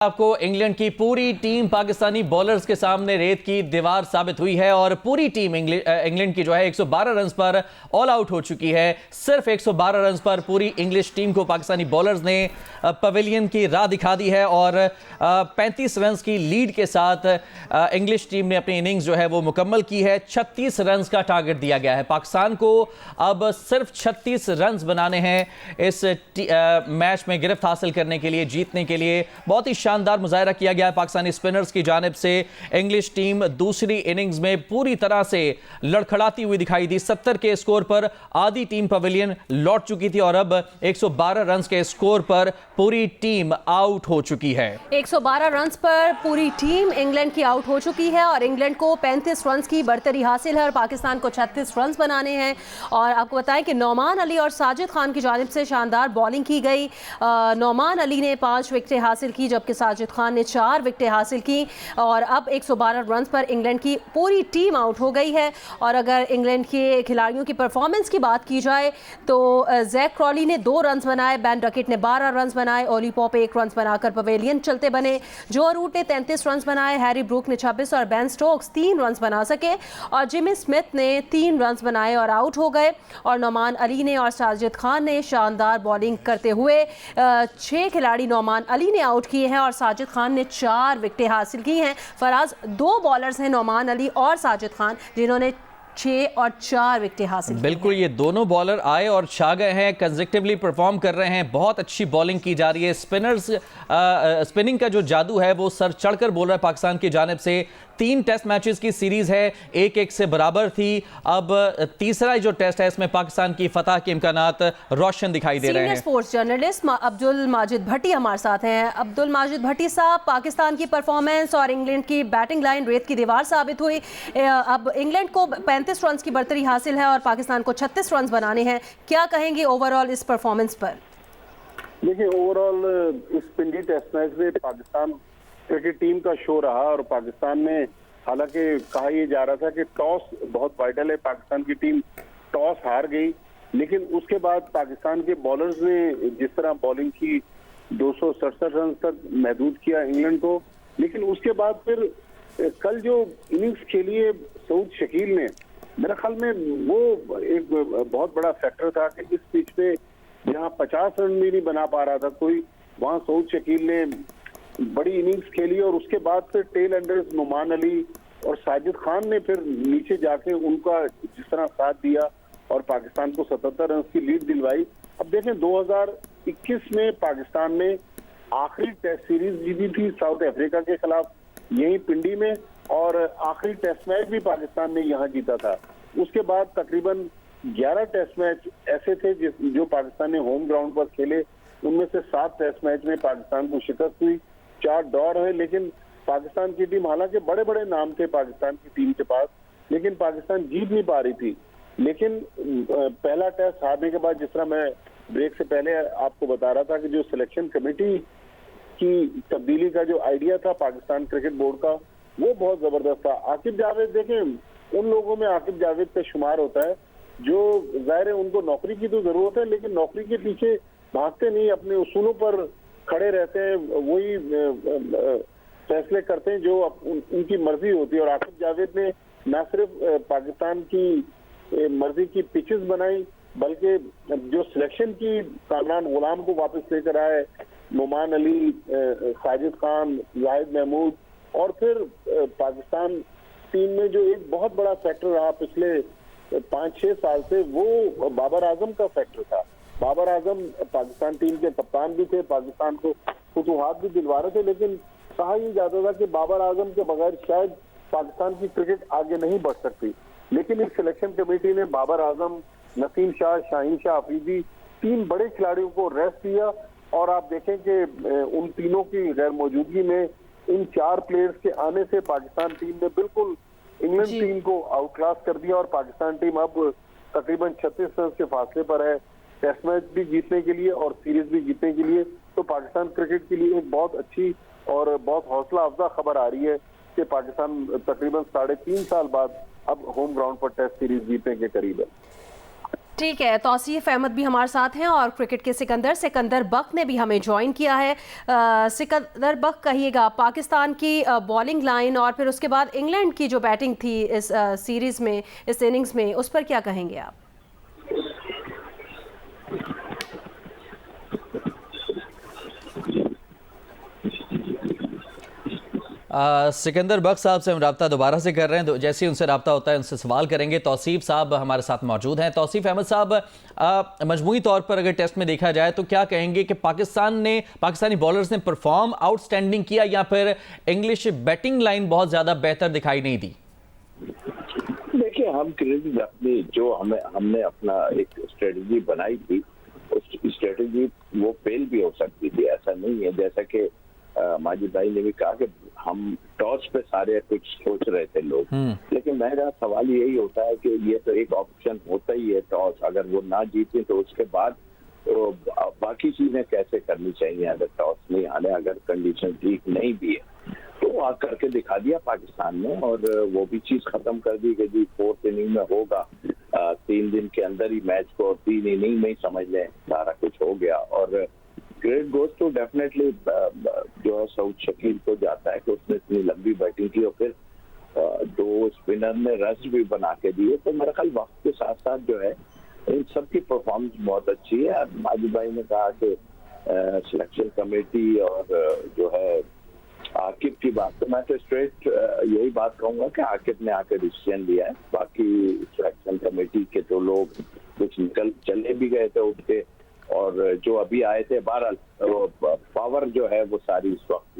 आपको इंग्लैंड की पूरी टीम पाकिस्तानी बॉलर्स के सामने रेत की दीवार साबित हुई है और पूरी टीम इंग्लैंड की जो है 112 रन पर ऑल आउट हो चुकी है। सिर्फ 112 रन पर पूरी इंग्लिश टीम को पाकिस्तानी बॉलर्स ने पवेलियन की राह दिखा दी है और 35 रन की लीड के साथ इंग्लिश टीम ने अपनी इनिंग्स जो है वो मुकम्मल की है। 36 रन का टारगेट दिया गया है। पाकिस्तान को अब सिर्फ 36 रन बनाने हैं इस मैच में गिरफ्त हासिल करने के लिए, जीतने के लिए। बहुत ही शानदार मुजाहरा किया गया है पाकिस्तानी स्पिनर्स की जानिब से। इंग्लिश टीम दूसरी इनिंग्स में पूरी तरह से लड़खड़ाती हुई दिखाई दी। 70 के स्कोर पर आधी टीम पवेलियन लौट चुकी थी और अब 112 रन के स्कोर पर पूरी टीम आउट हो चुकी है। 112 रन पर पूरी टीम इंग्लैंड की आउट हो चुकी है और इंग्लैंड को 35 रन की बढ़तरी हासिल है और पाकिस्तान को 36 रन बनाने हैं। और आपको बताएं कि नौमान अली और साजिद खान की जानिब से शानदार बॉलिंग की गई। नौमान अली ने 5 विकेटें हासिल की जबकि साजिद खान ने 4 विकेटें हासिल की और अब 112 रन पर इंग्लैंड की पूरी टीम आउट हो गई है। और अगर इंग्लैंड के खिलाड़ियों की परफॉर्मेंस की बात की जाए तो जैक क्रॉली ने 2 रन बनाए, बेन डकेट ने 12 रन बनाए, ओली पॉप 1 रन बनाकर पवेलियन चलते बने, जो रूट ने 33 रन बनाए, हैरी ब्रूक ने 26 और बेन स्टोक्स 3 रन बना सके और जिमी स्मिथ ने 3 रन बनाए और आउट हो गए। और नौमान अली ने और साजिद खान ने शानदार बॉलिंग करते हुए 6 खिलाड़ी नौमान अली ने आउट किए हैं और साजिद खान ने 4 विकेटें हासिल की हैं। फराज, 2 बॉलर्स हैं नौमान अली और साजिद खान जिन्होंने 6 और 4 विकेटें हासिल की। बिल्कुल, ये दोनों बॉलर आए और छा गए हैं, कंसेक्टिवली परफॉर्म कर रहे हैं। बहुत अच्छी बॉलिंग की जा रही है। स्पिनिंग का जो जादू है वो सर चढ़कर बोल रहा है पाकिस्तान की जानिब से। 3 टेस्ट मैचेस की सीरीज है, 1-1 से बराबर थी। अब तीसरा जो टेस्ट है इसमें पाकिस्तान की फतह के इम्कानात रोशन दिखाई दे रहे हैं। स्पोर्ट्स जर्नलिस्ट अब्दुल माजिद भट्टी हमारे साथ हैं। अब्दुल माजिद भट्टी साहब, पाकिस्तान की परफॉर्मेंस और इंग्लैंड की बैटिंग लाइन रेत की दीवार साबित हुई। अब इंग्लैंड को 35 रन की बढ़तरी हासिल है और पाकिस्तान को 36 रन बनाने हैं। क्या कहेंगे ओवरऑल इस परफॉर्मेंस पर? देखिए, ओवरऑल इस पिंडी टेस्ट मैच में पाकिस्तान क्रिकेट टीम का शो रहा और पाकिस्तान में हालांकि कहा यह जा रहा था कि टॉस बहुत वाइटल है, पाकिस्तान की टीम टॉस हार गई, लेकिन उसके बाद पाकिस्तान के बॉलर्स ने जिस तरह बॉलिंग की 267 रन तक महदूद किया इंग्लैंड को। लेकिन उसके बाद फिर कल जो इनिंग्स खेली है सऊद शकील ने, मेरे ख्याल में वो एक बहुत बड़ा फैक्टर था कि इस पिच पे जहां 50 रन भी नहीं बना पा रहा था कोई, वहां सऊद शकील ने बड़ी इनिंग्स खेली और उसके बाद फिर टेल एंडर्स नौमान अली और साजिद खान ने फिर नीचे जाके उनका जिस तरह साथ दिया और पाकिस्तान को 77 रन की लीड दिलवाई। अब देखें, 2021 में पाकिस्तान ने आखिरी टेस्ट सीरीज जीती थी साउथ अफ्रीका के खिलाफ यही पिंडी में और आखिरी टेस्ट मैच भी पाकिस्तान ने यहाँ जीता था। उसके बाद तकरीबन 11 टेस्ट मैच ऐसे थे जो पाकिस्तान ने होम ग्राउंड पर खेले। उनमें से 7 टेस्ट मैच में पाकिस्तान को शिकस्त हुई, 4 ड्रॉ है। लेकिन पाकिस्तान की टीम, हालांकि बड़े बड़े नाम थे पाकिस्तान की टीम के पास, लेकिन पाकिस्तान जीत नहीं पा रही थी। लेकिन पहला टेस्ट हारने के बाद, जिस तरह मैं ब्रेक से पहले आपको बता रहा था कि जो सिलेक्शन कमेटी की तब्दीली का जो आइडिया था पाकिस्तान क्रिकेट बोर्ड का, वो बहुत जबरदस्त था। आकिब जावेद, देखें, उन लोगों में आकिब जावेद का शुमार होता है जो जाहिर है उनको नौकरी की तो जरूरत है, लेकिन नौकरी के पीछे भागते नहीं, अपने उसूलों पर खड़े रहते हैं, वही फैसले करते हैं जो उनकी मर्जी होती है। और आकिब जावेद ने न सिर्फ पाकिस्तान की मर्जी की पिचेस बनाई, बल्कि जो सिलेक्शन की कामरान गुलाम को वापस लेकर आए, नौमान अली, साजिद खान, जाहिद महमूद, और फिर पाकिस्तान टीम में जो एक बहुत बड़ा फैक्टर रहा पिछले 5-6 साल से, वो बाबर आजम का फैक्टर था। बाबर आजम पाकिस्तान टीम के कप्तान भी थे, पाकिस्तान को फुतूहात भी दिलवा रहे थे, लेकिन कहा यह जाता था कि बाबर आजम के बगैर शायद पाकिस्तान की क्रिकेट आगे नहीं बढ़ सकती। लेकिन इस सिलेक्शन कमेटी ने बाबर आजम, नसीम शाह, शाहीन शाह अफरीदी, 3 बड़े खिलाड़ियों को रेस्ट दिया और आप देखें कि उन तीनों की गैर मौजूदगी में इन 4 प्लेयर्स के आने से पाकिस्तान टीम ने बिल्कुल इंग्लैंड टीम को आउटक्लास कर दिया और पाकिस्तान टीम अब तकरीबन 36 रन के फासले पर है टेस्ट मैच भी जीतने के लिए और सीरीज भी जीतने के लिए। तो पाकिस्तान क्रिकेट के लिए एक बहुत अच्छी और बहुत हौसला अफजा खबर आ रही है कि पाकिस्तान तकरीबन 3.5 साल बाद अब होम ग्राउंड पर टेस्ट सीरीज जीतने के करीब है। ठीक है, तौसीफ अहमद भी हमारे साथ हैं और क्रिकेट के सिकंदर बक ने भी हमें ज्वाइन किया है। सिकंदर बक, कहिएगा पाकिस्तान की बॉलिंग लाइन और फिर उसके बाद इंग्लैंड की जो बैटिंग थी इस सीरीज में, इस इनिंग्स में, उस पर क्या कहेंगे आप? सिकंदर बख्श साहब से हम रब्ता दोबारा से कर रहे हैं, जैसे ही उनसे रब्ता होता है उनसे सवाल करेंगे। तौसीफ साहब हमारे साथ मौजूद हैं। तौसीफ अहमद साहब, मजमूई तौर पर अगर टेस्ट में देखा जाए तो क्या कहेंगे कि पाकिस्तानी बॉलर्स ने परफॉर्म आउटस्टैंडिंग किया या फिर इंग्लिश बैटिंग लाइन बहुत ज़्यादा बेहतर दिखाई नहीं दी? देखिए, हम क्रेडिट अपनी जो हमने अपना एक स्ट्रेटजी बनाई थी, उस स्ट्रेटजी वो फेल भी हो सकती थी, ऐसा नहीं है। जैसा कि माजिद भाई ने भी कहा कि हम टॉस पे सारे कुछ सोच रहे थे लोग, लेकिन मेरा सवाल यही होता है कि ये तो एक ऑप्शन होता ही है टॉस। अगर वो ना जीते तो उसके बाद तो बाकी चीजें कैसे करनी चाहिए। अगर टॉस नहीं आने, अगर कंडीशन ठीक नहीं भी है तो आ करके दिखा दिया पाकिस्तान ने, और वो भी चीज खत्म कर दी कि जी 4th इनिंग में होगा, 3 दिन के अंदर ही मैच को, 3 इनिंग में ही समझ लें सारा कुछ हो गया। और ग्रेट गोज तो डेफिनेटली जो है सऊद शकील को जाता है कि उसने इतनी लंबी बैटिंग की और फिर 2 स्पिनर ने रश भी बना के दिए। तो मेरा ख्याल वक्त के साथ साथ जो है इन सबकी परफॉर्मेंस बहुत अच्छी है। माजिद भाई ने कहा कि सिलेक्शन कमेटी और जो है आकिब की बात, तो मैं तो स्ट्रेट यही बात कहूंगा कि आकिब ने आके डिसीजन लिया है। बाकी सिलेक्शन कमेटी के तो लोग कुछ निकल चले भी गए थे उठ के, और जो अभी आए थे, बहरहाल पावर जो है वो सारी इस वक्त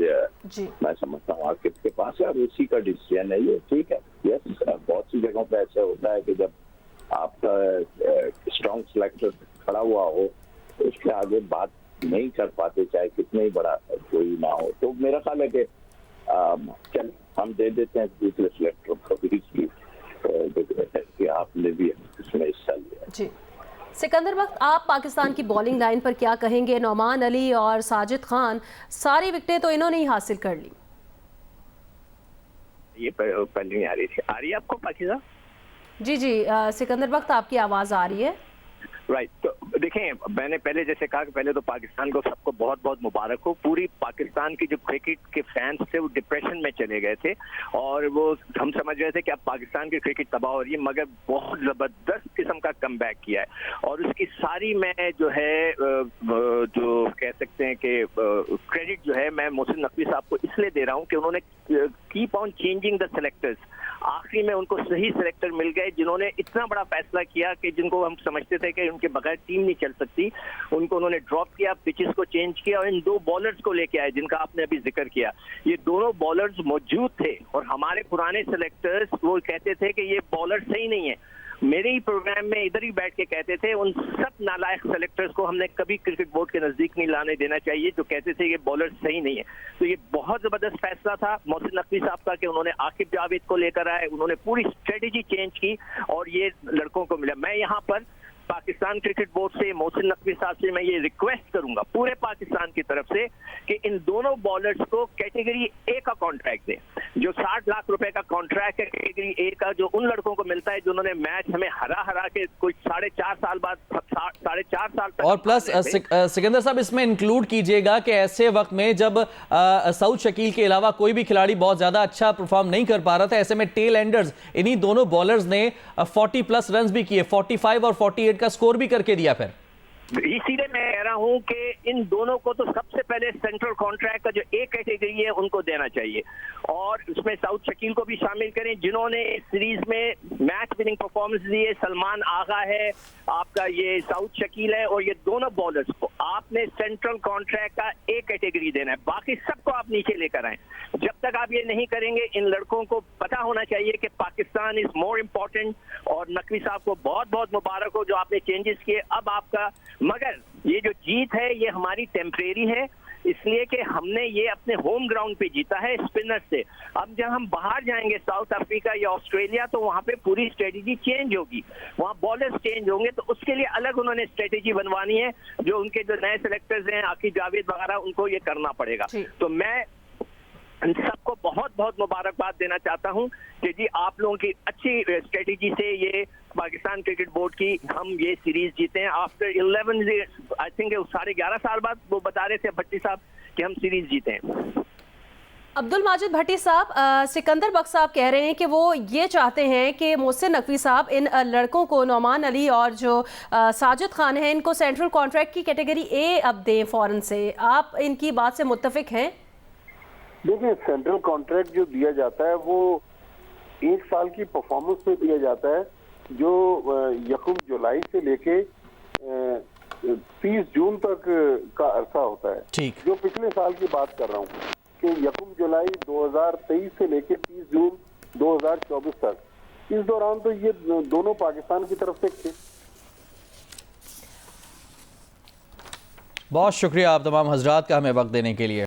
मैं समझता हूँ आकिब के पास है, और उसी का डिसीजन है ये। ठीक है, यस, बहुत सी जगहों पे ऐसा होता है कि जब आपका स्ट्रॉन्ग सिलेक्टर खड़ा हुआ हो तो उसके आगे बात नहीं कर पाते, चाहे कितना ही बड़ा कोई ना हो। तो मेरा ख्याल है कि चल हम दे देते हैं दूसरे सिलेक्टर को भी कि आपने भी इसमें हिस्सा लिया। जी सिकंदर बख्श, आप पाकिस्तान की बॉलिंग लाइन पर क्या कहेंगे? नौमान अली और साजिद खान, सारी विकेटें तो इन्होंने ही हासिल कर ली। ये पहले नहीं आ रही थी, आ रही है आपको पाकिस्तान? जी सिकंदर बख्श, आपकी आवाज़ आ रही है। राइट, तो देखें, मैंने पहले जैसे कहा कि पहले तो पाकिस्तान को सबको बहुत बहुत मुबारक हो। पूरी पाकिस्तान की जो क्रिकेट के फैंस थे वो डिप्रेशन में चले गए थे, और वो हम समझ रहे थे कि अब पाकिस्तान की क्रिकेट तबाह हो रही है, मगर बहुत ज़बरदस्त किस्म का कमबैक किया है। और उसकी सारी मैं जो है जो कह सकते हैं कि क्रेडिट जो है मैं मोहसिन नकवी साहब को इसलिए दे रहा हूँ कि उन्होंने keep on changing the selectors. आखिरी में उनको सही सेलेक्टर मिल गए जिन्होंने इतना बड़ा फैसला किया कि जिनको हम समझते थे कि उनके बगैर टीम नहीं चल सकती, उनको उन्होंने ड्रॉप किया, पिचेस को चेंज किया और इन 2 बॉलर्स को लेके आए जिनका आपने अभी जिक्र किया। ये दोनों बॉलर्स मौजूद थे और हमारे पुराने सेलेक्टर्स वो कहते थे कि ये बॉलर सही नहीं है। मेरे ही प्रोग्राम में इधर ही बैठ के कहते थे उन सब नालायक सेलेक्टर्स को हमने कभी क्रिकेट बोर्ड के नजदीक नहीं लाने देना चाहिए जो कहते थे ये बॉलर सही नहीं है। तो ये बहुत जबरदस्त फैसला था मोहसिन नकवी साहब का कि उन्होंने आकिब जावेद को लेकर आए, उन्होंने पूरी स्ट्रेटेजी चेंज की और ये लड़कों को मिला। मैं यहाँ पर पाकिस्तान क्रिकेट बोर्ड से, मोहसिन नकवी साहब से मैं ये रिक्वेस्ट करूंगा पूरे पाकिस्तान की तरफ से कि इन दोनों बॉलर्स को कैटेगरी ए का कॉन्ट्रैक्ट दें। जो 60 लाख रुपए का कॉन्ट्रैक्ट है कैटेगरी ए का, जो उन लड़कों को मिलता है जिन्होंने मैच हमें हरा के कुछ 4.5 साल बाद 4.5 साल तक। और प्लस सिकंदर साहब, इसमें इंक्लूड कीजिएगा कि ऐसे वक्त में जब सऊद शकील के अलावा कोई भी खिलाड़ी बहुत ज्यादा अच्छा परफॉर्म नहीं कर पा रहा था, ऐसे में टेल एंडर्स इन्हीं दोनों बॉलर्स ने 40+ रन भी किए, 45 और 48 का स्कोर भी करके दिया। फिर इसीलिए मैं कह रहा हूं कि इन दोनों को तो सबसे पहले सेंट्रल कॉन्ट्रैक्ट का जो ए कैटेगरी है उनको देना चाहिए और उसमें सऊद शकील को भी शामिल करें जिन्होंने इस सीरीज में मैच विनिंग परफॉर्मेंस दी है। सलमान आगा है आपका, ये सऊद शकील है, और ये दोनों बॉलर्स को आपने सेंट्रल कॉन्ट्रैक्ट का ए कैटेगरी देना है, बाकी सबको आप नीचे लेकर आए। जब तक आप ये नहीं करेंगे इन लड़कों को पता होना चाहिए कि पाकिस्तान इज मोर इम्पोर्टेंट। और नकवी साहब को बहुत बहुत मुबारक हो जो आपने चेंजेस किए अब आपका, मगर ये जो जीत है ये हमारी टेम्परेरी है इसलिए कि हमने ये अपने होम ग्राउंड पे जीता है स्पिनर से। अब जब हम बाहर जाएंगे साउथ अफ्रीका या ऑस्ट्रेलिया तो वहां पे पूरी स्ट्रेटेजी चेंज होगी, वहां बॉलर्स चेंज होंगे, तो उसके लिए अलग उन्होंने स्ट्रेटेजी बनवानी है जो उनके जो नए सेलेक्टर्स हैं आकिब जावेद वगैरह उनको ये करना पड़ेगा। तो मैं सबको बहुत बहुत मुबारकबाद देना चाहता हूं कि जी आप लोगों की अच्छी स्ट्रेटेजी से ये पाकिस्तान क्रिकेट बोर्ड की हम ये सीरीज जीते हैं आफ्टर 11 आई थिंक 11.5 साल बाद वो बता रहे थे भट्टी साहब कि हम सीरीज जीते हैं। अब्दुल माजिद भट्टी साहब, सिकंदर बख्श साहब कह रहे हैं कि वो ये चाहते हैं कि मोहसिन नकवी साहब इन लड़कों को, नौमान अली और जो साजिद खान हैं, इनको सेंट्रल कॉन्ट्रैक्ट की कैटेगरी ए अब दें फौरन से। आप इनकी बात से मुत्तफिक हैं? देखिए, सेंट्रल कॉन्ट्रैक्ट जो दिया जाता है वो 1 साल की परफॉर्मेंस पे दिया जाता है, जो 1 जुलाई से लेके 30 जून तक का अरसा होता है। ठीक। जो पिछले साल की बात कर रहा हूँ कि 1 जुलाई 2023 से लेके 30 जून 2024 तक, इस दौरान तो ये दोनों पाकिस्तान की तरफ से थे। बहुत शुक्रिया आप तमाम हजरात का हमें वक्त देने के लिए।